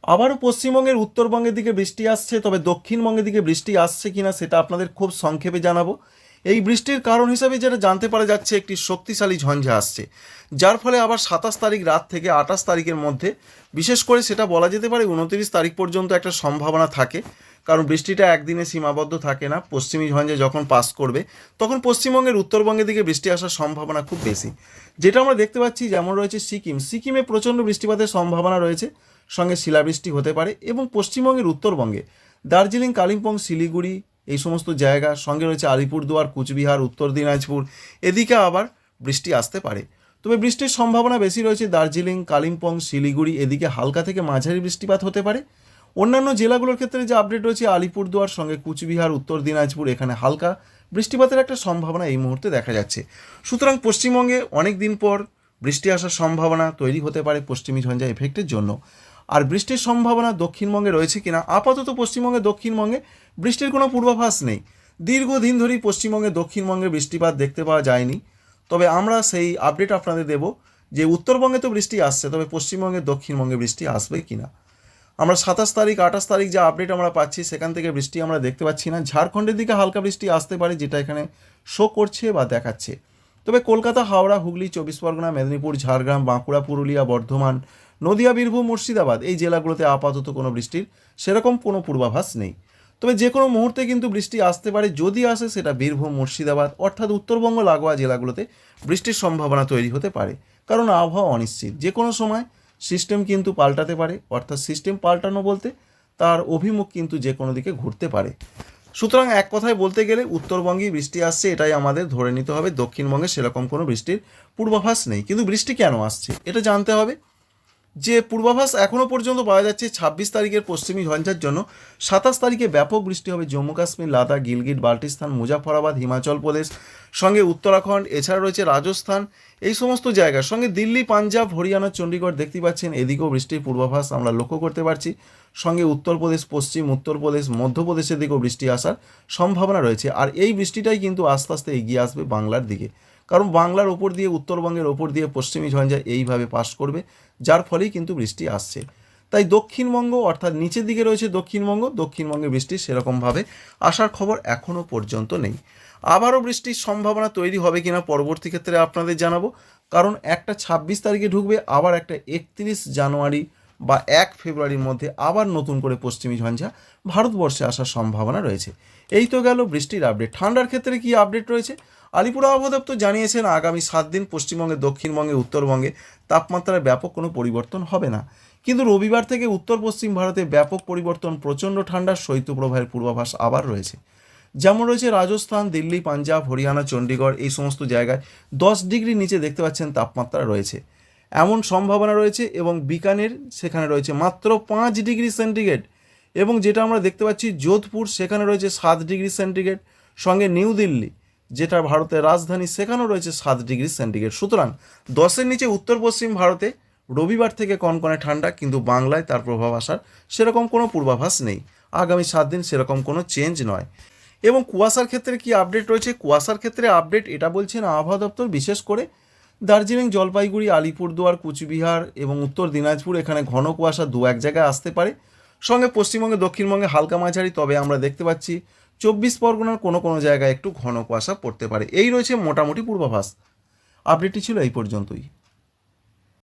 আবারও পশ্চিমবঙ্গের উত্তরবঙ্গের দিকে বৃষ্টি আসছে, তবে দক্ষিণবঙ্গের দিকে বৃষ্টি আসছে কিনা সেটা আপনাদের খুব সংক্ষেপে জানাবো। এই বৃষ্টির কারণ হিসাবে যেটা জানতে পারা যাচ্ছে, একটি শক্তিশালী ঝঞ্ঝা আসছে, যার ফলে আবার 27 তারিখ রাত থেকে 28 তারিখের মধ্যে, বিশেষ করে সেটা বলা যেতে পারে 29 তারিখ পর্যন্ত একটা সম্ভাবনা থাকে। কারণ বৃষ্টিটা একদিনে সীমাবদ্ধ থাকে না। পশ্চিমী ঝঞ্ঝা যখন পাস করবে তখন পশ্চিমবঙ্গের উত্তরবঙ্গের দিকে বৃষ্টি আসার সম্ভাবনা খুব বেশি। যেটা আমরা দেখতে পাচ্ছি, যেমন রয়েছে সিকিমে প্রচণ্ড বৃষ্টিপাতের সম্ভাবনা রয়েছে, সঙ্গে শিলাবৃষ্টি হতে পারে। এবং পশ্চিমবঙ্গের উত্তরবঙ্গে দার্জিলিং, কালিম্পং, শিলিগুড়ি এই সমস্ত জায়গা, সঙ্গে রয়েছে আলিপুরদুয়ার, কুচবিহার, উত্তর দিনাজপুর, এদিকে আবার বৃষ্টি আসতে পারে। তবে বৃষ্টির সম্ভাবনা বেশি রয়েছে দার্জিলিং, কালিম্পং, শিলিগুড়ি, এদিকে হালকা থেকে মাঝারি বৃষ্টিপাত হতে পারে। অন্যান্য জেলাগুলোর ক্ষেত্রে যে আপডেট রয়েছে, আলিপুরদুয়ার, সঙ্গে কুচবিহার, উত্তর দিনাজপুর, এখানে হালকা বৃষ্টিপাতের একটা সম্ভাবনা এই মুহূর্তে দেখা যাচ্ছে। সুতরাং পশ্চিমবঙ্গে অনেক দিন পর বৃষ্টি আসার সম্ভাবনা তৈরি হতে পারে পশ্চিমী ঝঞ্ঝা এফেক্টের জন্য। আর বৃষ্টির সম্ভাবনা দক্ষিণবঙ্গে রয়েছে কিনা, আপাতত পশ্চিমবঙ্গে দক্ষিণবঙ্গে বৃষ্টির কোনো পূর্বাভাস নেই। দীর্ঘদিন ধরেই পশ্চিমবঙ্গে দক্ষিণবঙ্গে বৃষ্টিপাত দেখতে পাওয়া যায়নি। তবে আমরা সেই আপডেট আপনাদের দেব যে উত্তরবঙ্গে তো বৃষ্টি আসছে, তবে পশ্চিমবঙ্গে দক্ষিণবঙ্গে বৃষ্টি আসবে কিনা। আমরা 27 তারিখ 28 তারিখ যে আপডেট আমরা পাচ্ছি, সেখান থেকে বৃষ্টি আমরা দেখতে পাচ্ছি না। ঝাড়খণ্ডের দিকে হালকা বৃষ্টি আসতে পারে, যেটা এখানে শো করছে বা দেখাচ্ছে। তবে কলকাতা, হাওড়া, হুগলি, 24 পরগনা, মেদিনীপুর, ঝাড়গ্রাম, বাঁকুড়া, পুরুলিয়া, বর্ধমান, নদিয়া, বীরভূম, মুর্শিদাবাদ এই জেলাগুলোতে আপাতত কোনো বৃষ্টির সেরকম কোনো পূর্বাভাস নেই। তবে যে কোনো মুহূর্তে কিন্তু বৃষ্টি আসতে পারে। যদি আসে, সেটা বীরভূম, মুর্শিদাবাদ অর্থাৎ উত্তরবঙ্গ লাগোয়া জেলাগুলোতে বৃষ্টির সম্ভাবনা তৈরি হতে পারে। কারণ আবহাওয়া অনিশ্চিত, যে কোনো সময় সিস্টেম কিন্তু পাল্টাতে পারে। অর্থাৎ সিস্টেম পাল্টানো বলতে তার অভিমুখ কিন্তু যে কোনো দিকে ঘুরতে পারে। সুতরাং এক কথায় বলতে গেলে উত্তরবঙ্গেই বৃষ্টি আসছে, এটাই আমাদের ধরে নিতে হবে। দক্ষিণবঙ্গে সেরকম কোনো বৃষ্টির পূর্বাভাস নেই। কিন্তু বৃষ্টি কেন আসছে এটা জানতে হবে। যে পূর্বাভাস এখনও পর্যন্ত পাওয়া যাচ্ছে 26 তারিখের পশ্চিমী ঝঞ্ঝার জন্য 27 তারিখে ব্যাপক বৃষ্টি হবে জম্মু কাশ্মীর, লাদাখ, গিলগিট, বাল্টিস্তান, মুজাফরাবাদ, হিমাচল প্রদেশ, সঙ্গে উত্তরাখণ্ড, এছাড়া রয়েছে রাজস্থান, এই সমস্ত জায়গার সঙ্গে দিল্লি, পাঞ্জাব, হরিয়ানা, চণ্ডীগড় দেখতে পাচ্ছেন, এদিকেও বৃষ্টির পূর্বাভাস আমরা লক্ষ্য করতে পারছি। সঙ্গে উত্তরপ্রদেশ, পশ্চিম উত্তরপ্রদেশ, মধ্যপ্রদেশের দিকেও বৃষ্টি আসার সম্ভাবনা রয়েছে। আর এই বৃষ্টিটাই কিন্তু আস্তে আস্তে এগিয়ে আসবে বাংলার দিকে। কারণ বাংলার ওপর দিয়ে, উত্তরবঙ্গের ওপর দিয়ে পশ্চিমী ঝঞ্ঝা এইভাবে পাস করবে, যার ফলেই কিন্তু বৃষ্টি আসছে। তাই দক্ষিণবঙ্গ অর্থাৎ নিচের দিকে রয়েছে দক্ষিণবঙ্গে বৃষ্টির সেরকমভাবে আসার খবর এখনও পর্যন্ত নেই। আবারও বৃষ্টির সম্ভাবনা তৈরি হবে কিনা পরবর্তী ক্ষেত্রে আপনাদের জানাবো। কারণ একটা 26 তারিখে ঢুকবে, আবার একটা 31 জানুয়ারি বা 1 ফেব্রুয়ারির মধ্যে আবার নতুন করে পশ্চিমী ঝঞ্ঝা ভারতবর্ষে আসার সম্ভাবনা রয়েছে। এই তো গেল বৃষ্টির আপডেট। ঠান্ডার ক্ষেত্রে কি আপডেট রয়েছে, আলিপুর আবহাওয়া দপ্তর জানিয়েছেন আগামী 7 দিন পশ্চিমবঙ্গে, দক্ষিণবঙ্গে, উত্তরবঙ্গে তাপমাত্রায় ব্যাপক কোনো পরিবর্তন হবে না। কিন্তু রবিবার থেকে উত্তর পশ্চিম ভারতে ব্যাপক পরিবর্তন, প্রচণ্ড ঠান্ডার শৈত্যপ্রবাহের পূর্বাভাস আবার রয়েছে। যেমন রয়েছে রাজস্থান, দিল্লি, পাঞ্জাব, হরিয়ানা, চণ্ডীগড় এই সমস্ত জায়গায় 10 ডিগ্রি নিচে দেখতে পাচ্ছেন তাপমাত্রা রয়েছে, এমন সম্ভাবনা রয়েছে। এবং বিকানের সেখানে রয়েছে মাত্র 5 ডিগ্রি সেন্টিগ্রেড। এবং যেটা আমরা দেখতে পাচ্ছি যোধপুর, সেখানে রয়েছে 7 ডিগ্রি সেন্টিগ্রেড। সঙ্গে নিউ দিল্লি, যেটা ভারতের রাজধানী, সেখানেও রয়েছে 7 ডিগ্রি সেন্টিগ্রেড। সুতরাং 10-এর নিচে উত্তর পশ্চিম ভারতে রবিবার থেকে কনকনে ঠান্ডা, কিন্তু বাংলায় তার প্রভাব আসার সেরকম কোনো পূর্বাভাস নেই। আগামী 7 দিন সেরকম কোনো চেঞ্জ নয়। এবং কুয়াশার ক্ষেত্রে কি আপডেট রয়েছে, কুয়াশার ক্ষেত্রে আপডেট এটা বলছেন আবহাওয়া দপ্তর, বিশেষ করে দার্জিলিং, জলপাইগুড়ি, আলিপুরদুয়ার, কুচবিহার এবং উত্তর দিনাজপুর এখানে ঘন কুয়াশা 2-1 জায়গায় আসতে পারে। সঙ্গে পশ্চিমবঙ্গে, দক্ষিণবঙ্গে হালকা মাঝারি। তবে আমরা দেখতে পাচ্ছি 24 পরগনার কোনো কোনো জায়গায় একটু ঘন কুয়াশা পড়তে পারে। এই রয়েছে মোটামুটি পূর্বাভাস। আপডেটটি ছিল এই পর্যন্তই।